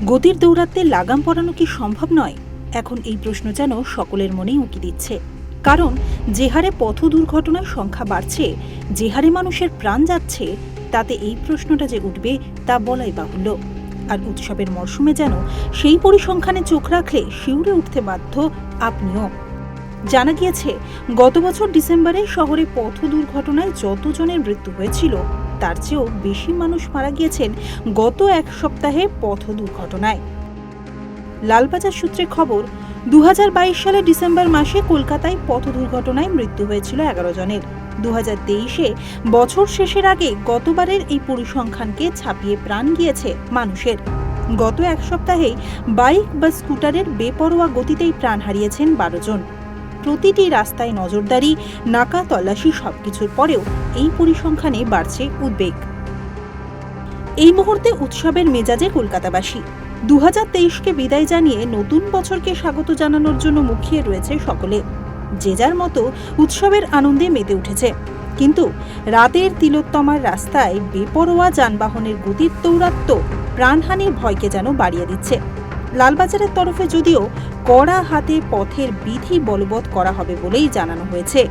গতির দৌরাত্ম্যে লাগাম পরানো কি সম্ভব নয়? এখন এই প্রশ্ন যেন সকলের মনেই উঁকি দিচ্ছে। কারণ যে হারে পথ দুর্ঘটনার সংখ্যা বাড়ছে, যে হারে মানুষের প্রাণ যাচ্ছে, তাতে এই প্রশ্নটা যে উঠবে তা বলাই বাহুল্য। আর উৎসবের মরশুমে যেন সেই পরিসংখ্যানে চোখ রাখলে শিউরে উঠতে বাধ্য আপনিও। জানা গিয়েছে, গত বছর ডিসেম্বরে শহরে পথ দুর্ঘটনায় যতজনের মৃত্যু হয়েছিল, তার চেয়েও বেশি মানুষ মারা গিয়েছেন গত এক সপ্তাহে পথ দুর্ঘটনায়। লালবাজার সূত্রে খবর, 2022 সালে ডিসেম্বর মাসে কলকাতায় পথ দুর্ঘটনায় মৃত্যু হয়েছিল 11 জনের। 2023-এ বছর শেষের আগে গতবারের এই পরিসংখ্যানকে ছাপিয়ে প্রাণ গিয়েছে মানুষের। গত এক সপ্তাহে বাইক বা স্কুটারের বেপরোয়া গতিতেই প্রাণ হারিয়েছেন 12 জন। প্রতিটি রাস্তায় নজরদারি, নাকা তল্লাশি সবকিছুর পরেও এই পরিসংখ্যানে বাড়ছে উদ্বেগ। এই মুহূর্তে উৎসবের মেজাজে কলকাতাবাসী। 2023-কে বিদায় জানিয়ে নতুন বছরকে স্বাগত জানানোর জন্য মুখিয়ে রয়েছে সকলে। যে যার মতো উৎসবের আনন্দে মেতে উঠেছে। কিন্তু রাতের তিলোত্তমার রাস্তায় বেপরোয়া যানবাহনের গতির দৌরাত্ম্য প্রাণহানির ভয়কে যেন বাড়িয়ে দিচ্ছে। লালবাজারের তরফে যদিও কড়া হাতে পথের বিধি বলবৎ করা হবে বলেই জানানো হয়েছে।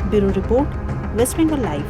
Bureau report, West Bengal live.